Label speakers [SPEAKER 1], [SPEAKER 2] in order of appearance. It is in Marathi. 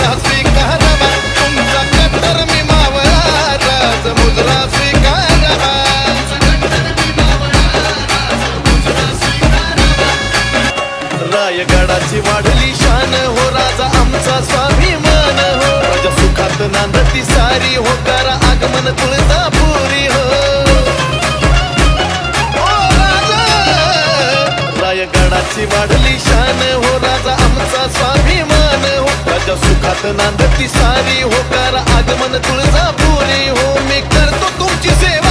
[SPEAKER 1] मुजरा स्वीकारावा, तुमचा कट्टर मी मावळा, राज मुजरा स्वीकारावा. रायगडाची वाढली शान हो, राजा आमचा स्वाभिमान हो, राजा सुखात नांदती सारी हो, करा आगमन तुळजापुरी हो. रायगडाची वाढली शान हो, राजा आमचा स्वाभिमान हो, राजा सुखात नांदती सारी हो, करा आगमन तुळजापुरी हो. मी करतो तुमची सेवा